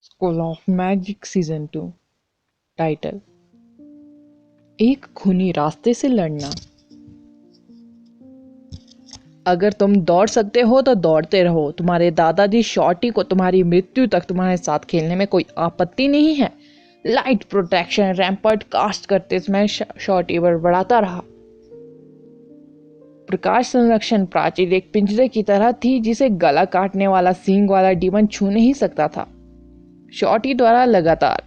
School of magic season 2। Title, एक खूनी रास्ते से लड़ना। अगर तुम दौड़ सकते हो तो दौड़ते रहो। तुम्हारे दादाजी शॉर्टी को तुम्हारी मृत्यु तक तुम्हारे साथ खेलने में कोई आपत्ति नहीं है। लाइट प्रोटेक्शन रैम्पर्ट कास्ट करते समय शॉर्टी बड़बड़ाता रहा। प्रकाश संरक्षण प्राचीर एक पिंजरे की तरह थी जिसे गला काटने वाला सींग वाला डीमन छू नहीं सकता था। शॉर्टी द्वारा लगातार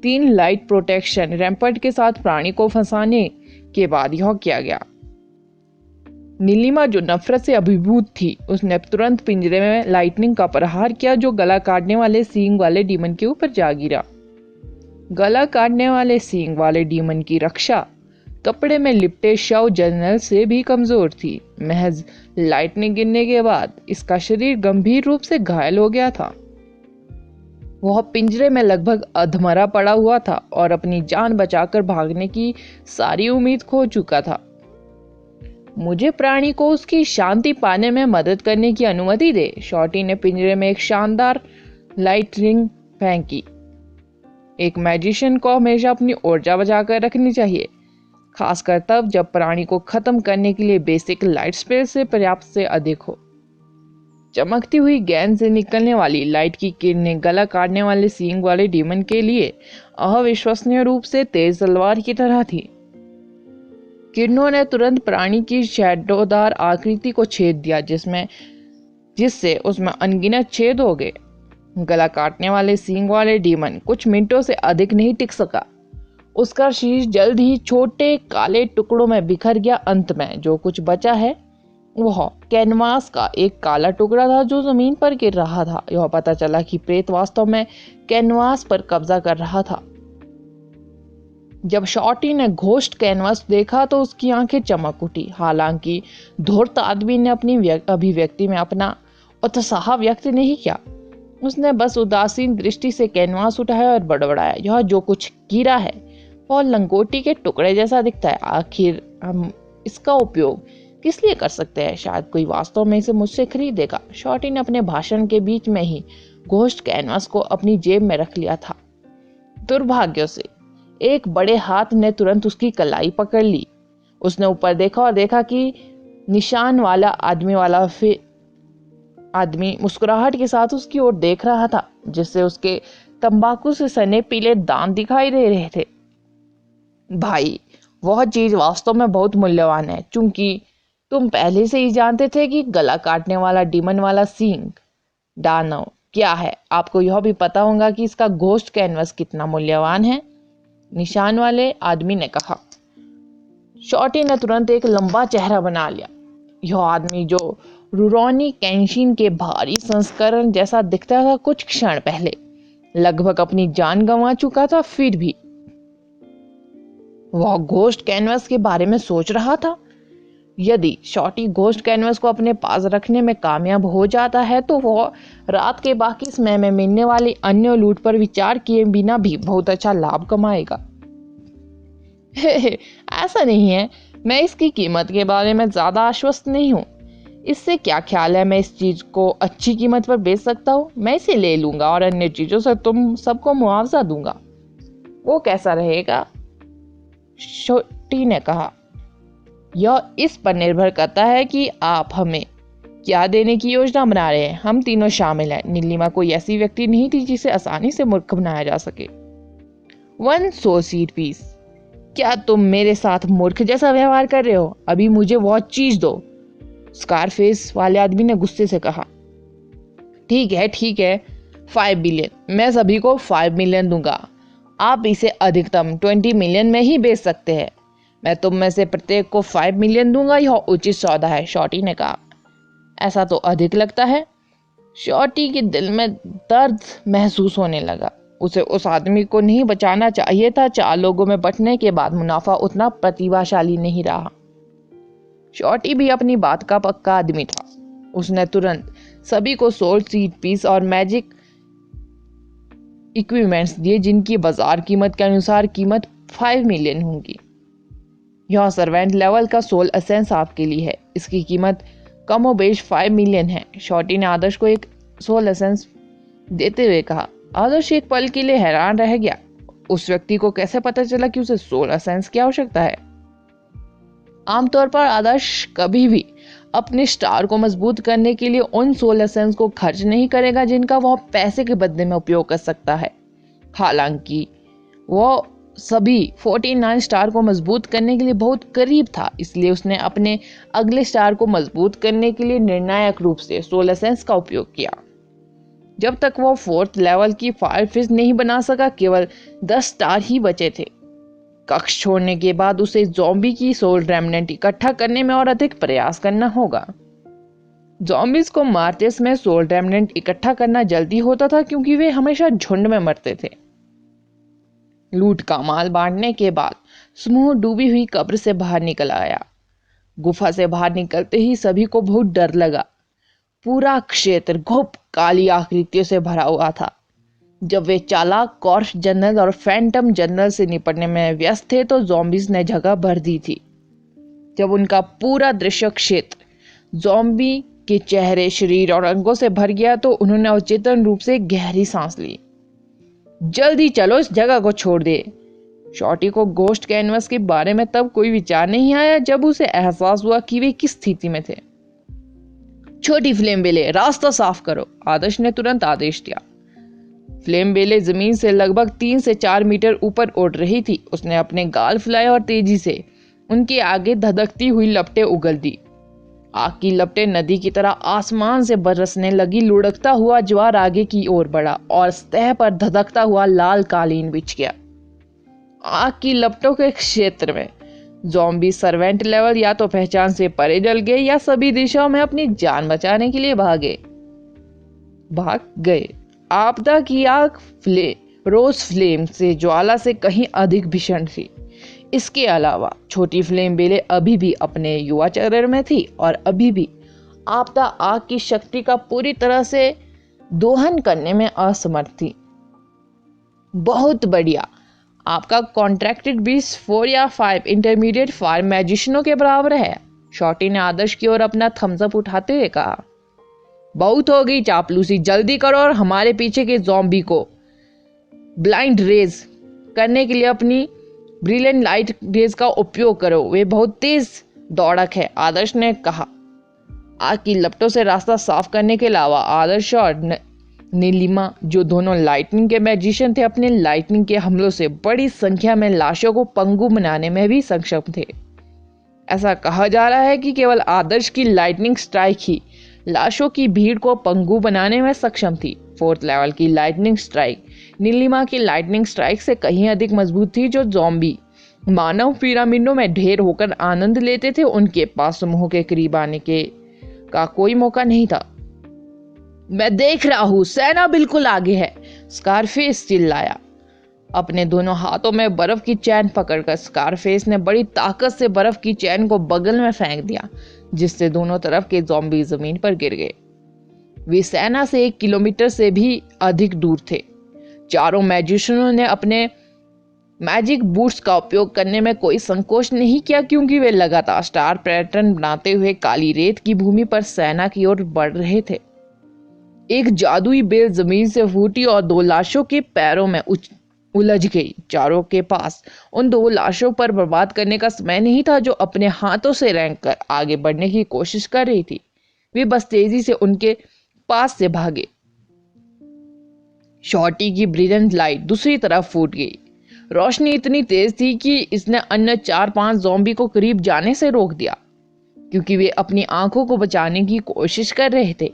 3 लाइट प्रोटेक्शन रैम्पर्ट के साथ प्राणी को फंसाने के बाद यह किया गया। नीलिमा जो नफरत से अभिभूत थी, उसने तुरंत पिंजरे में लाइटनिंग का प्रहार किया जो गला काटने वाले सींग वाले डीमन के ऊपर जा गिरा। गला काटने वाले सींग वाले डीमन की रक्षा कपड़े में लिपटे शव जनरल से भी कमजोर थी। महज लाइटनिंग गिरने के बाद इसका शरीर गंभीर रूप से घायल हो गया था। वह पिंजरे में लगभग अधमरा पड़ा हुआ था और अपनी जान बचाकर भागने की सारी उम्मीद खो चुका था। मुझे प्राणी को उसकी शांति पाने में मदद करने की अनुमति दे। शॉर्टी ने पिंजरे में एक शानदार लाइट रिंग फेंकी। एक मैजिशियन को हमेशा अपनी ऊर्जा बचाकर रखनी चाहिए, खासकर तब जब प्राणी को खत्म करने के लिए बेसिक लाइट स्पेल से पर्याप्त से अधिक हो। चमकती हुई गेंद से निकलने वाली लाइट की किरणें गला काटने वाले सींग वाले डीमन के लिए अविश्वसनीय रूप से तेज तलवार की तरह थी। किरणों ने तुरंत प्राणी की शैडोदार आकृति को छेद दिया, जिससे उसमें अनगिनत छेद हो गए। गला काटने वाले सींग वाले डीमन कुछ मिनटों से अधिक नहीं टिक सका। उसका शीश जल्द ही छोटे काले टुकड़ों में बिखर गया। अंत में जो कुछ बचा है वह कैनवास का एक काला टुकड़ा था जो जमीन पर गिर रहा था। यह पता चला कि प्रेत वास्तव में कैनवास पर कब्जा कर रहा था। जब शॉर्टी ने घोस्ट कैनवास देखा तो उसकी आंखें चमक उठी। हालांकि धूर्त आदमी ने अपनी अभिव्यक्ति में अपना उत्साह व्यक्त नहीं किया। उसने बस उदासीन दृष्टि से कैनवास उठाया और बड़बड़ाया, यह जो कुछ गिरा है वह लंगोटी के टुकड़े जैसा दिखता है। आखिर हम इसका उपयोग किस लिए कर सकते हैं? शायद कोई वास्तव में इसे मुझसे खरीदेगा। शॉर्टी ने अपने भाषण के बीच में ही घोस्ट कैनवास को अपनी जेब में रख लिया था। दुर्भाग्य से एक बड़े हाथ ने तुरंत उसकी कलाई पकड़ ली। उसने ऊपर देखा और देखा कि निशान वाला आदमी मुस्कुराहट के साथ उसकी ओर देख रहा था, जिससे उसके तंबाकू से सने पीले दांत दिखाई दे रहे थे। भाई, वह चीज वास्तव में बहुत मूल्यवान है। चूंकि तुम पहले से ही जानते थे कि गला काटने वाला डीमन वाला सींग दानव क्या है, आपको यह भी पता होगा कि इसका घोस्ट कैनवस कितना मूल्यवान है, निशान वाले आदमी ने कहा। शॉर्टी ने तुरंत एक लंबा चेहरा बना लिया। यह आदमी जो रुरोनी कैंशिन के भारी संस्करण जैसा दिखता था, कुछ क्षण पहले लगभग अपनी जान गंवा चुका था, फिर भी वह घोस्ट कैनवस के बारे में सोच रहा था। यदि शॉर्टी घोस्ट कैनवस को अपने पास रखने में कामयाब हो जाता है तो वह रात के बाकी समय में मिलने वाली अन्य लूट पर विचार किए बिना भी बहुत अच्छा लाभ कमाएगा। ऐसा नहीं है, मैं इसकी कीमत के बारे में ज्यादा आश्वस्त नहीं हूँ। इससे क्या ख्याल है, मैं इस चीज को अच्छी कीमत पर बेच सकता हूँ। मैं इसे ले लूंगा और अन्य चीजों से तुम सबको मुआवजा दूंगा। वो कैसा रहेगा? शॉर्टी ने कहा। यह इस पर निर्भर करता है कि आप हमें क्या देने की योजना बना रहे हैं। हम तीनों शामिल हैं। नीलिमा कोई ऐसी व्यक्ति नहीं थी जिसे आसानी से मूर्ख बनाया जा सके। 100 सीड पीस। क्या तुम मेरे साथ मूर्ख जैसा व्यवहार कर रहे हो? अभी मुझे वह चीज दो, स्कारफेस वाले आदमी ने गुस्से से कहा। ठीक है, 5 बिलियन। मैं सभी को 5 मिलियन दूंगा। आप इसे अधिकतम 20 मिलियन में ही बेच सकते हैं। मैं तुम में से प्रत्येक को 5 मिलियन दूंगा। यह उचित सौदा है, शॉर्टी ने कहा। ऐसा तो अधिक लगता है। शॉर्टी के दिल में दर्द महसूस होने लगा। उसे उस आदमी को नहीं बचाना चाहिए था। 4 लोगों में बंटने के बाद मुनाफा उतना प्रतिभाशाली नहीं रहा। शॉर्टी भी अपनी बात का पक्का आदमी था। उसने तुरंत सभी को 100 सीड पीस और मैजिक इक्विपमेंट्स दिए, जिनकी बाजार कीमत के अनुसार कीमत 5 मिलियन होगी। यह सर्वेंट लेवल का सोल एसेंस आपके लिए है। इसकी कीमत कमोबेश 5 मिलियन है। शॉर्टी ने आदर्श को एक सोल एसेंस देते हुए कहा। आदर्श एक पल के लिए हैरान रह गया। उस व्यक्ति को कैसे पता चला कि उसे सोलर सेंस की आवश्यकता है? आमतौर पर आदर्श कभी भी अपने स्टार को मजबूत करने के लिए उन सोलर सेल्स को खर्च नहीं करेगा जिनका वह पैसे के बदले में उपयोग कर सकता है। हालांकि वह सभी 49 स्टार को मजबूत करने के लिए बहुत करीब था, इसलिए उसने अपने अगले स्टार को मजबूत करने के लिए निर्णायक रूप से सोलर सेल्स का उपयोग किया। जब तक वह 4th लेवल की फायर फिस्ट नहीं बना सका, केवल 10 स्टार ही बचे थे। कक्ष छोड़ने के बाद उसे ज़ॉम्बी की सोल रेमनेंट इकट्ठा करने में और अधिक प्रयास करना होगा। ज़ॉम्बीज को मारते समय सोल रेमनेंट इकट्ठा करना जल्दी होता था क्योंकि वे हमेशा झुंड में मरते थे। लूट का माल बांटने के बाद समूह डूबी हुई कब्र से बाहर निकल आया। गुफा से बाहर निकलते ही सभी को बहुत डर लगा। पूरा क्षेत्र घुप काली आकृतियों से भरा हुआ था। जब वे चालाक कॉर्प्स जनरल और फैंटम जनरल से निपटने में व्यस्त थे तो ज़ॉम्बीज ने जगह भर दी थी। जब उनका पूरा दृश्य क्षेत्र ज़ॉम्बी के चेहरे, शरीर और अंगों से भर गया तो उन्होंने अचेतन रूप से गहरी सांस ली। जल्दी चलो, इस जगह को छोड़ दे। शॉर्टी को गोश्त कैनवस के बारे में तब कोई विचार नहीं आया जब उसे एहसास हुआ कि वे किस स्थिति में थे। छोटी फ्लेम बेले, रास्ता साफ करो, आदर्श ने तुरंत आदेश दिया। फ्लेम बेले जमीन से लगभग 3 से 4 मीटर ऊपर उड़ रही थी। उसने अपने गाल फुलाए और तेजी से उनके आगे धधकती हुई लपटें उगल दी। आग की लपटें नदी की तरह आसमान से बरसने लगी। लुढ़कता हुआ ज्वार आगे की ओर बढ़ा और सतह पर धधकता हुआ लाल कालीन बिछ गया। आग की लपटों के क्षेत्र में ज़ॉम्बी सर्वेंट लेवल या तो पहचान से परे जल गए या सभी दिशाओं में अपनी जान बचाने के लिए भाग गए। आपदा की आग रोज फ्लेम से ज्वाला से कहीं अधिक भीषण थी। इसके अलावा छोटी फ्लेम बेले अभी भी अपने युवा चरण में थी और अभी भी आपदा आग की शक्ति का पूरी तरह से दोहन करने में असमर्थ थी। बहुत बढ़िया, आपका कॉन्ट्रैक्टेड 20 4 या 5 इंटरमीडिएट फायर मैजिशियनों के बराबर है। शॉर्टी ने आदर्श की ओर अपना थम्स अप उठाते हुए कहा। बहुत हो गई चापलूसी, जल्दी करो और हमारे पीछे के ज़ॉम्बी को ब्लाइंड रेज करने के लिए अपनी ब्रिलियंट लाइट रेज का उपयोग करो। वे बहुत तेज दौड़क है, आदर्श ने कहा। आग की लपटों से रास्ता साफ करने के अलावा आदर्श और नीलिमा, जो दोनों लाइटनिंग के मैजिशियन थे, अपने लाइटनिंग के हमलों से बड़ी संख्या में लाशों को पंगु बनाने में भी सक्षम थे। ऐसा कहा जा रहा है कि केवल आदर्श की लाइटनिंग स्ट्राइक ही लाशों की भीड़ को पंगु बनाने में सक्षम थी। 4th लेवल की लाइटनिंग स्ट्राइक नीलिमा की लाइटनिंग स्ट्राइक से कहीं अधिक मजबूत थी। जो ज़ॉम्बी मानव पिरामिडों में ढेर होकर आनंद लेते थे, उनके पास समूह के करीब आने का कोई मौका नहीं था। मैं देख रहा हूं, सेना बिल्कुल आगे है, स्कारफेस चिल्लाया। अपने दोनों हाथों में बर्फ की चैन पकड़कर स्कारफेस ने बड़ी ताकत से बर्फ की चैन को बगल में फेंक दिया, जिससे दोनों तरफ के ज़ॉम्बी जमीन पर गिर गए। वे सेना से 1 किलोमीटर से भी अधिक दूर थे। चारों मैजिशियनों ने अपने मैजिक बूट्स का उपयोग करने में कोई संकोच नहीं किया क्योंकि वे लगातार स्टार पैटर्न बनाते हुए काली रेत की भूमि पर सेना की ओर बढ़ रहे थे। एक जादुई बेल जमीन से फूटी और 2 लाशों के पैरों में उलझ गई। चारों के पास उन 2 लाशों पर बर्बाद करने का समय नहीं था, जो अपने हाथों से रेंग कर आगे बढ़ने की कोशिश कर रही थी। वे बस तेजी से उनके पास से भागे। शॉर्टी की ब्रिलियंट लाइट दूसरी तरफ फूट गई। रोशनी इतनी तेज थी कि इसने अन्य 4-5 ज़ॉम्बी को करीब जाने से रोक दिया, क्योंकि वे अपनी आंखों को बचाने की कोशिश कर रहे थे।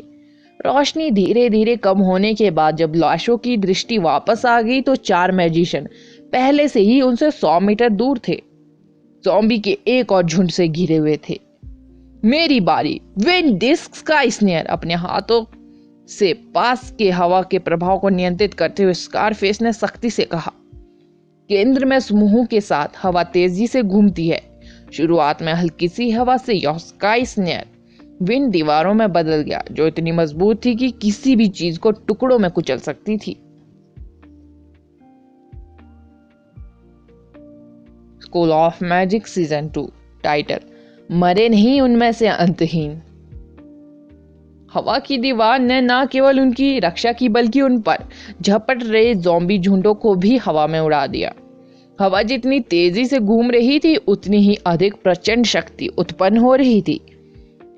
रोशनी धीरे धीरे कम होने के बाद जब लाशों की दृष्टि वापस आ गई तो 4 मैजिशियन पहले से ही उनसे 100 मीटर दूर थे। ज़ॉम्बी के एक और झुंड से घिरे हुए थे। मेरी बारी, विंड डिस्क स्काई स्नेयर। अपने हाथों से पास के हवा के प्रभाव को नियंत्रित करते हुए स्कारफेस ने सख्ती से कहा। केंद्र में समूह के साथ हवा तेजी से घूमती है। शुरुआत में हल्की सी हवा से यह स्काई स्नेयर विंड दीवारों में बदल गया, जो इतनी मजबूत थी कि किसी भी चीज को टुकड़ों में कुचल सकती थी। School of magic season 2 title, मरे नहीं उनमें से अंतहीन। हवा की दीवार ने न केवल उनकी रक्षा की बल्कि उन पर झपट रहे ज़ॉम्बी झुंडों को भी हवा में उड़ा दिया। हवा जितनी तेजी से घूम रही थी उतनी ही अधिक प्रचंड शक्ति उत्पन्न हो रही थी।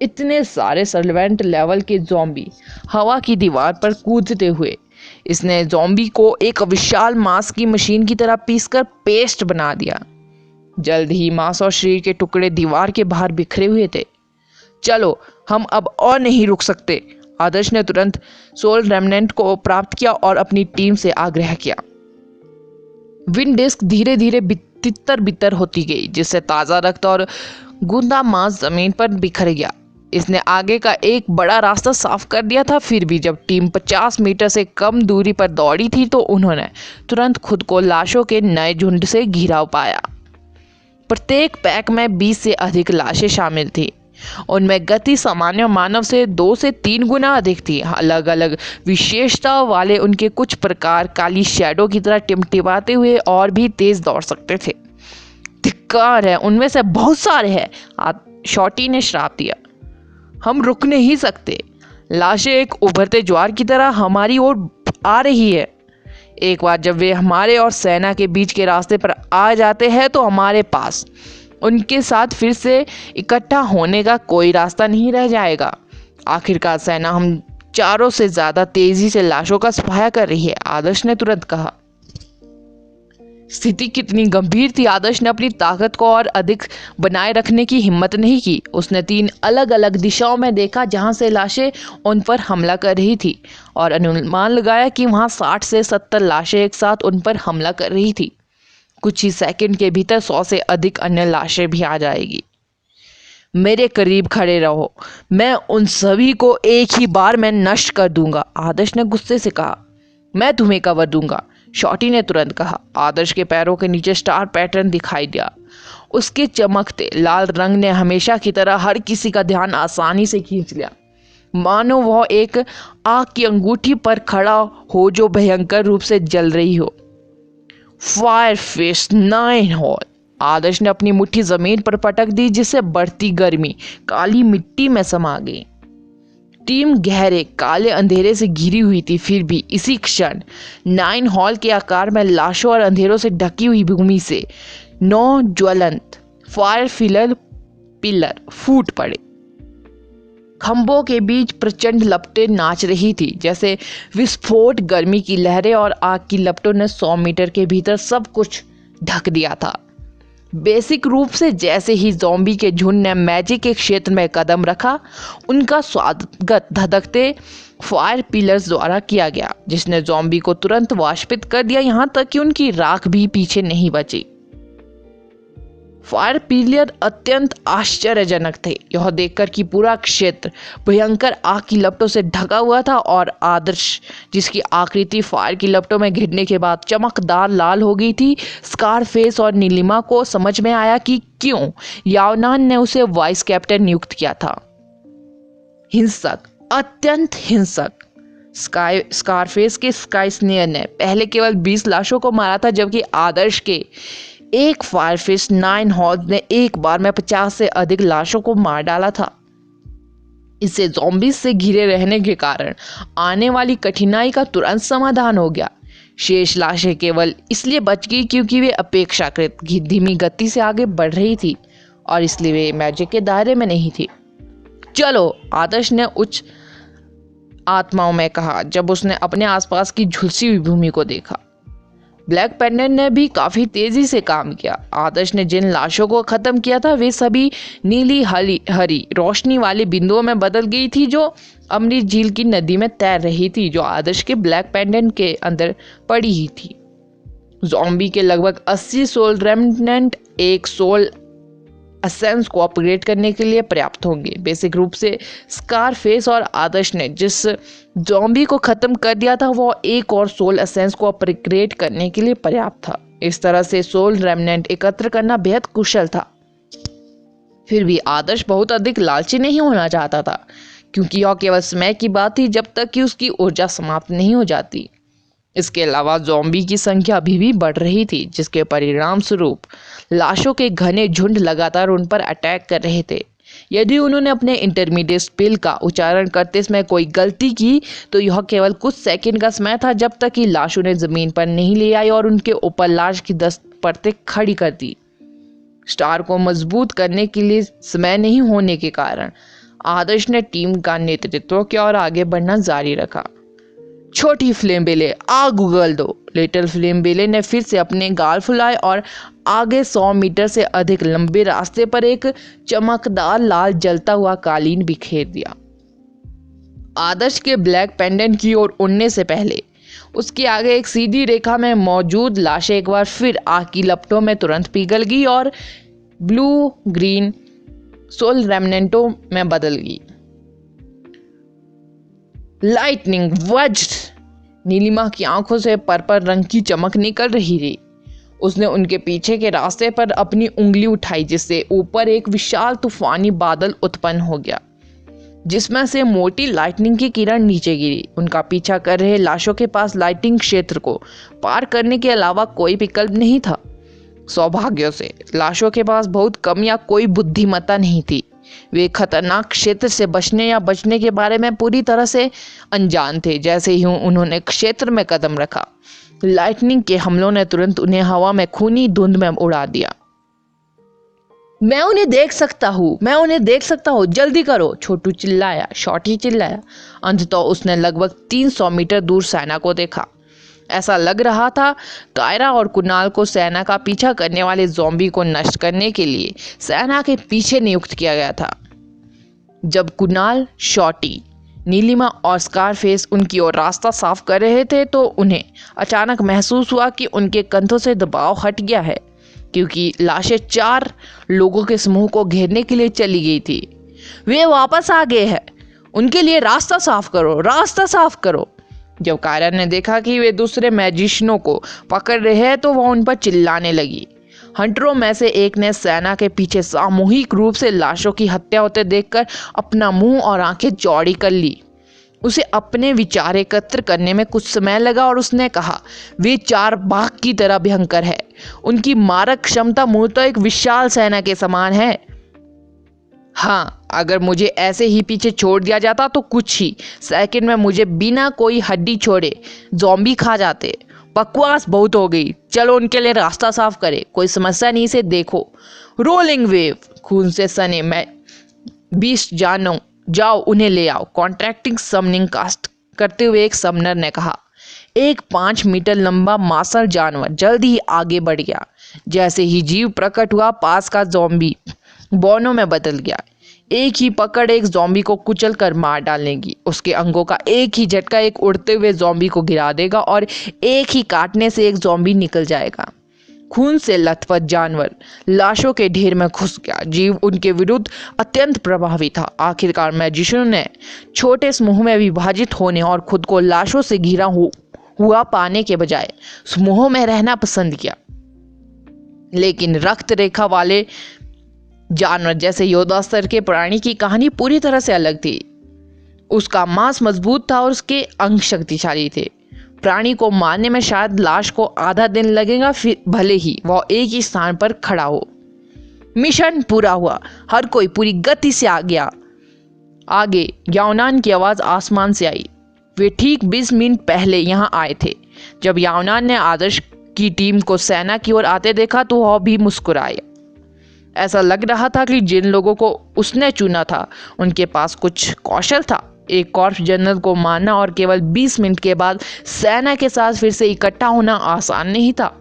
इतने सारे सर्वेंट लेवल के ज़ॉम्बी हवा की दीवार पर कूदते हुए इसने ज़ॉम्बी को एक विशाल मांस की मशीन की तरह पीसकर पेस्ट बना दिया। जल्द ही मांस और शरीर के टुकड़े दीवार के बाहर बिखरे हुए थे। चलो, हम अब और नहीं रुक सकते। आदर्श ने तुरंत सोल रेमनेंट को प्राप्त किया और अपनी टीम से आग्रह किया। विंड डिस्क धीरे धीरे तितर बितर होती गई, जिससे ताज़ा रक्त और गूंदा मांस जमीन पर बिखर गया। इसने आगे का एक बड़ा रास्ता साफ कर दिया था। फिर भी जब टीम 50 मीटर से कम दूरी पर दौड़ी थी तो उन्होंने तुरंत खुद को लाशों के नए झुंड से घिरा पाया। प्रत्येक पैक में 20 से अधिक लाशें शामिल थी। उनमें गति सामान्य मानव से 2 से 3 गुना अधिक थी। अलग अलग विशेषताओं वाले उनके कुछ प्रकार काली शैडो की तरह टिमटिमाते हुए और भी तेज दौड़ सकते थे। धिक्कार है, उनमें से बहुत सारे हैं, शॉटी ने श्राप दिया। हम रुक नहीं सकते। लाशें एक उभरते ज्वार की तरह हमारी ओर आ रही है। एक बार जब वे हमारे और सेना के बीच के रास्ते पर आ जाते हैं तो हमारे पास उनके साथ फिर से इकट्ठा होने का कोई रास्ता नहीं रह जाएगा। आखिरकार सेना हम चारों से ज्यादा तेजी से लाशों का सफाया कर रही है, आदर्श ने तुरंत कहा। स्थिति कितनी गंभीर थी। आदर्श ने अपनी ताकत को और अधिक बनाए रखने की हिम्मत नहीं की। उसने 3 अलग अलग दिशाओं में देखा जहां से लाशें उन पर हमला कर रही थी और अनुमान लगाया कि वहां 60 से 70 लाशें एक साथ उन पर हमला कर रही थी। कुछ ही सेकंड के भीतर 100 से अधिक अन्य लाशें भी आ जाएगी। मेरे करीब खड़े रहो, मैं उन सभी को एक ही बार में नष्ट कर दूंगा, आदर्श ने गुस्से से कहा। मैं तुम्हें कवर दूंगा, शॉटी ने तुरंत कहा। आदर्श के पैरों के नीचे स्टार पैटर्न दिखाई दिया। उसके चमकते लाल रंग ने हमेशा की तरह हर किसी का ध्यान आसानी से खींच लिया, मानो वह एक आग की अंगूठी पर खड़ा हो जो भयंकर रूप से जल रही हो। Fire fist 9 hall. आदर्श ने अपनी मुट्ठी जमीन पर पटक दी, जिससे बढ़ती गर्मी काली मिट्टी में समा गई। टीम गहरे काले अंधेरे से घिरी हुई थी। फिर भी इसी क्षण 9 हॉल के आकार में लाशों और अंधेरों से ढकी हुई भूमि से 9 ज्वलंत फायर पिलर फूट पड़े। खंभों के बीच प्रचंड लपटें नाच रही थी, जैसे विस्फोट, गर्मी की लहरें और आग की लपटों ने 100 मीटर के भीतर सब कुछ ढक दिया था। बेसिक रूप से जैसे ही ज़ॉम्बी के झुंड ने मैजिक के क्षेत्र में कदम रखा, उनका स्वागत धधकते फायर पिलर्स द्वारा किया गया, जिसने ज़ॉम्बी को तुरंत वाष्पित कर दिया, यहां तक कि उनकी राख भी पीछे नहीं बची। फायर पिलर अत्यंत आश्चर्यजनक थे, यह देखकर कि पूरा क्षेत्र भयंकर आग की लपटों से ढका हुआ था और आदर्श, जिसकी आकृति फायर की लपटों में घिरने के बाद चमकदार लाल हो गई थी, स्कारफेस और नीलिमा को समझ में आया कि क्यों यावनान ने उसे वाइस कैप्टन नियुक्त किया था। हिंसक, अत्यंत हिंसक। स्कारफेस के स्काई स्नेयर ने पहले केवल 20 लाशों को मारा था, जबकि आदर्श के एक फायरफिस्ट 9 हॉल्स ने एक बार में 50 से अधिक लाशों को मार डाला था। इससे ज़ॉम्बीज से घिरे रहने के कारण आने वाली कठिनाई का तुरंत समाधान हो गया। शेष लाशें केवल इसलिए बच गई क्योंकि वे अपेक्षाकृत धीमी गति से आगे बढ़ रही थी और इसलिए वे मैजिक के दायरे में नहीं थी। चलो, आदर्श ने उच्च आत्माओं में कहा जब उसने अपने आसपास की झुलसी हुई भूमि को देखा। ब्लैक पेंडेंट ने भी काफी तेजी से काम किया। आदर्श ने जिन लाशों को खत्म किया था वे सभी नीली हरी रोशनी वाले बिंदुओं में बदल गई थी, जो अमृत झील की नदी में तैर रही थी, जो आदर्श के ब्लैक पेंडेंट के अंदर पड़ी ही थी। ज़ॉम्बी के लगभग 80 सोल रेमनेंट एक सोल एसेंस को अपग्रेड करने के लिए पर्याप्त होंगे। बेसिक रूप से स्कारफेस और आदर्श ने जिस ज़ॉम्बी को खत्म कर दिया था वो एक और सोल एसेंस को अपग्रेड करने के लिए पर्याप्त था। इस तरह से सोल रेमनेंट एकत्र करना बेहद कुशल था। फिर भी आदर्श बहुत अधिक लालची नहीं होना चाहता था, क्योंकि यह केवल समय की बात थी जब तक कि उसकी ऊर्जा समाप्त नहीं हो जाती। इसके अलावा ज़ॉम्बी की संख्या अभी भी बढ़ रही थी, जिसके परिणाम स्वरूप लाशों के घने झुंड लगातार उन पर अटैक कर रहे थे। यदि उन्होंने अपने इंटरमीडिएट स्पेल का उच्चारण करते समय कोई गलती की तो यह केवल कुछ सेकंड का समय था, जब तक कि लाश उन्हें जमीन पर नहीं ले आई और उनके ऊपर लाश की 10 परतें खड़ी कर दी। स्टार को मजबूत करने के लिए समय नहीं होने के कारण आदर्श ने टीम का नेतृत्व किया और आगे बढ़ना जारी रखा। छोटी फ्लेम बेले आग उगल दो। लिटिल फ्लेम बेले ने फिर से अपने गाल फुलाए और आगे 100 मीटर से अधिक लंबे रास्ते पर एक चमकदार लाल जलता हुआ कालीन बिखेर दिया। आदर्श के ब्लैक पेंडेंट की ओर उड़ने से पहले उसके आगे एक सीधी रेखा में मौजूद लाशें एक बार फिर आग की लपटों में तुरंत पिघल गई और ब्लू ग्रीन सोल रेमनेंटों में बदल गई। लाइटनिंग वज्र। नीलिमा की आंखों से पर्पल रंग की चमक निकल रही थी। उसने उनके पीछे के रास्ते पर अपनी उंगली उठाई, जिससे ऊपर एक विशाल तूफानी बादल उत्पन्न हो गया, जिसमें से मोटी लाइटनिंग की किरण नीचे गिरी। उनका पीछा कर रहे लाशों के पास लाइटिंग क्षेत्र को पार करने के अलावा कोई विकल्प नहीं था। सौभाग्य से लाशों के पास बहुत कम या कोई बुद्धिमत्ता नहीं थी। वे खतरनाक क्षेत्र से बचने या बचने के बारे में पूरी तरह से अनजान थे। जैसे ही उन्होंने क्षेत्र में कदम रखा, लाइटनिंग के हमलों ने तुरंत उन्हें हवा में खूनी धुंध में उड़ा दिया। मैं उन्हें देख सकता हूँ, मैं उन्हें देख सकता हूँ, जल्दी करो, छोटू चिल्लाया। शॉर्टी चिल्लाया। अंततः उसने लगभग 300 मीटर दूर सेना को देखा। ऐसा लग रहा था कायरा और कुणाल को सेना का पीछा करने वाले ज़ॉम्बी को नष्ट करने के लिए सेना के पीछे नियुक्त किया गया था। जब कुणाल, शॉर्टी, नीलिमा और स्कारफेस उनकी ओर रास्ता साफ कर रहे थे तो उन्हें अचानक महसूस हुआ कि उनके कंधों से दबाव हट गया है, क्योंकि लाशें 4 लोगों के समूह को घेरने के लिए चली गई थी। वे वापस आ गए हैं, उनके लिए रास्ता साफ करो, रास्ता साफ करो। जब कायरा ने देखा कि वे दूसरे मैजिशियनों को पकड़ रहे हैं तो वह उन पर चिल्लाने लगी। हंटरों में से एक ने सेना के पीछे सामूहिक रूप से लाशों की हत्या होते देखकर अपना मुंह और आंखें चौड़ी कर ली। उसे अपने विचार एकत्र करने में कुछ समय लगा और उसने कहा, वे 4 बाघ की तरह भयंकर है। उनकी मारक क्षमता मूलतः एक विशाल सेना के समान है। हाँ, अगर मुझे ऐसे ही पीछे छोड़ दिया जाता तो कुछ ही सेकंड में मुझे बिना कोई हड्डी छोड़े ज़ॉम्बी खा जाते। बकवास बहुत हो गई, चलो उनके लिए रास्ता साफ करें, कोई समस्या नहीं से देखो। Rolling wave. खून से सने मैं 20 जानो, जाओ उन्हें ले आओ, कॉन्ट्रैक्टिंग समनिंग कास्ट करते हुए एक समनर ने कहा। एक 5 मीटर लंबा मांसल जानवर जल्द ही आगे बढ़ गया। जैसे ही जीव प्रकट हुआ, पास का ज़ॉम्बी बौनों में बदल गया। एक ही पकड़ एक ज़ॉम्बी को कुचल कर मार डालेगी। उसके अंगों का एक ही झटका एक उड़ते हुए ज़ॉम्बी को गिरा देगा और एक ही काटने से एक ज़ॉम्बी निकल जाएगा। खून से लथपथ जानवर लाशों के ढेर में घुस गया। जीव उनके विरुद्ध अत्यंत प्रभावी था। आखिरकार मैजिशियन ने छोटे समूह में विभाजित होने और खुद को लाशों से घिरा हुआ पाने के बजाय समूहों में रहना पसंद किया। लेकिन रक्त रेखा वाले जानवर जैसे योद्धा स्तर के प्राणी की कहानी पूरी तरह से अलग थी। उसका मांस मजबूत था और उसके अंग शक्तिशाली थे। प्राणी को मारने में शायद लाश को आधा दिन लगेगा, फिर भले ही वह एक ही स्थान पर खड़ा हो। मिशन पूरा हुआ। हर कोई पूरी गति से आ गया। आगे याओनान की आवाज़ आसमान से आई। वे ठीक 20 मिनट पहले यहाँ आए थे। जब याओनान ने आदर्श की टीम को सेना की ओर आते देखा तो वह भी मुस्कुराया। ऐसा लग रहा था कि जिन लोगों को उसने चुना था उनके पास कुछ कौशल था। एक कॉर्प्स जनरल को मारना और केवल 20 मिनट के बाद सेना के साथ फिर से इकट्ठा होना आसान नहीं था।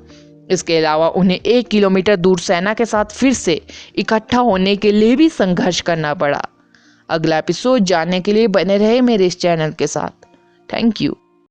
इसके अलावा उन्हें 1 किलोमीटर दूर सेना के साथ फिर से इकट्ठा होने के लिए भी संघर्ष करना पड़ा। अगला एपिसोड जानने के लिए बने रहे मेरे इस चैनल के साथ। Thank you.